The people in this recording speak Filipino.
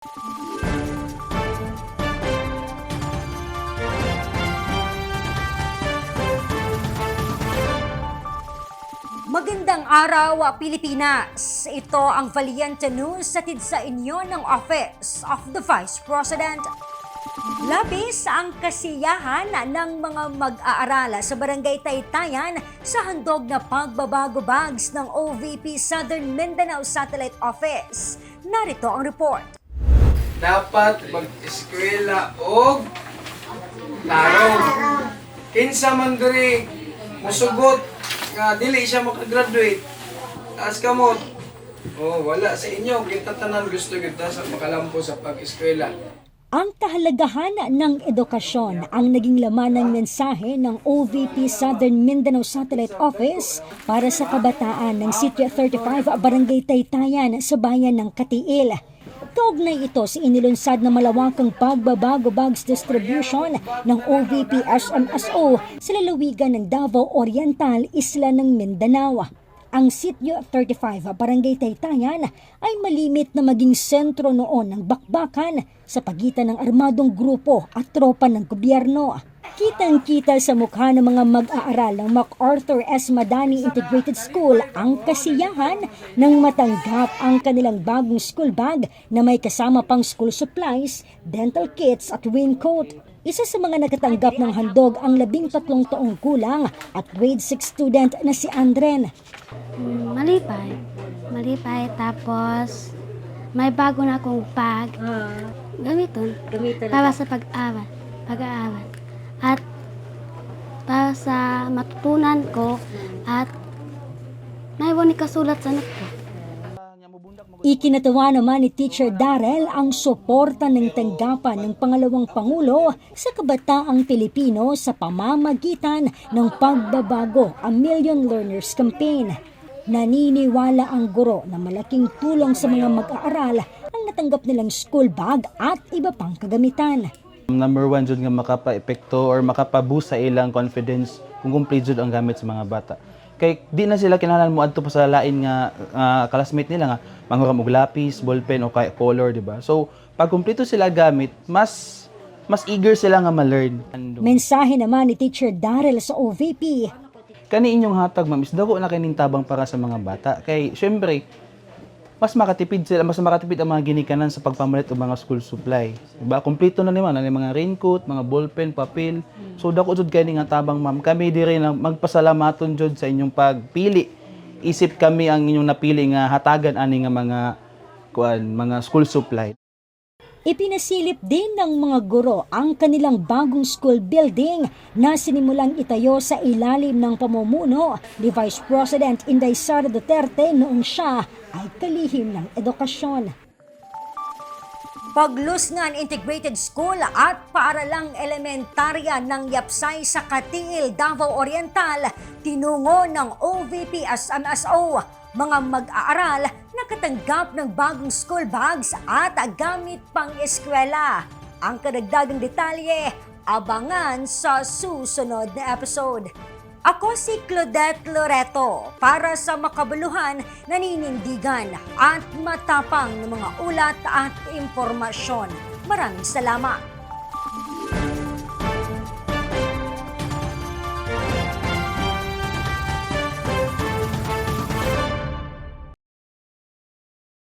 Magandang araw, Pilipinas! Ito ang Valiente News hatid sa inyo ng Office of the Vice President. Labis ang kasiyahan ng mga mag-aaral sa Barangay Taytayan sa handog na pagbabago bags ng OVP Southern Mindanao Satellite Office. Narito ang report. Dapat mag-eskwela og tarong. Kinsa man diri musugot nga dili siya makagraduate. Taas kamot. Wala sa inyo kita tanan gusto kita sa makalampo sa pag-eskwela. Ang kahalagahan ng edukasyon ang naging laman ng mensahe ng OVP Southern Mindanao Satellite Office para sa kabataan ng Sitio 35 Barangay Taytayan sa bayan ng Katiil. Kaugnay ito sa inilunsad na malawakang pagbabago bags distribution ng OVP SMSO sa lalawigan ng Davao Oriental, Isla ng Mindanao. Ang Sitio 35 Barangay Taytayan ay malimit na maging sentro noon ng bakbakan sa pagitan ng armadong grupo at tropa ng gobyerno. Kitang-kita sa mukha ng mga mag-aaral ng MacArthur S. Madani Integrated School ang kasiyahan ng matanggap ang kanilang bagong school bag na may kasama pang school supplies, dental kits at raincoat. Isa sa mga nakatanggap ng handog ang 13 taong gulang at grade 6 student na si Andren. Malipay. Tapos may bago na akong bag. Gamiton para sa pag-aaral. At para sa matutunan ko at may wani kasulat sa anak ko. Ikinatawa naman ni Teacher Darrell ang suporta ng tanggapan ng pangalawang Pangulo sa kabataang Pilipino sa pamamagitan ng pagbabago ang Million Learners Campaign. Naniniwala ang guro na malaking tulong sa mga mag-aaral ang natanggap nilang school bag at iba pang kagamitan. Number one, jud nga makapa-epekto or makapa-boost sa ilang confidence kung complete jud ang gamit sa mga bata. Kay di na sila kinahanglan mo adto pa sa lain nga classmate nila nga manghuram og lapis, ballpen o kay color, di ba? So, pag kumpleto sila gamit, mas eager sila nga ma-learn. Mensahe naman ni Teacher Darrell sa OVP. Kani inyong hatag, ma'am, is dako na kining tabang para sa mga bata. Kay syempre, mas makatipid ang mga ginikanan sa pagpamalit og mga school supply. Diba? Kompleto na naman, mga raincoat, mga ballpen, papel. So dako jud kani nga tabang, ma'am. Kami diri na magpasalamaton jud sa inyong pagpili. Isip kami ang inyong napili nga hatagan ani nga mga school supply. Ipinasilip din ng mga guro ang kanilang bagong school building na sinimulang itayo sa ilalim ng pamumuno ni Vice President Inday Sara Duterte noong siya ay kalihim ng edukasyon. Paglusngan Integrated School at paaralang elementarya ng Yapsay sa Katiil, Davao Oriental, tinungo ng OVP SMSO. Mga mag-aaral nakatanggap ng bagong school bags at gamit pang eskwela. Ang karagdagang detalye, abangan sa susunod na episode. Ako si Claudette Loreto para sa makabuluhan, naninindigan at matapang ng mga ulat at impormasyon. Maraming salamat!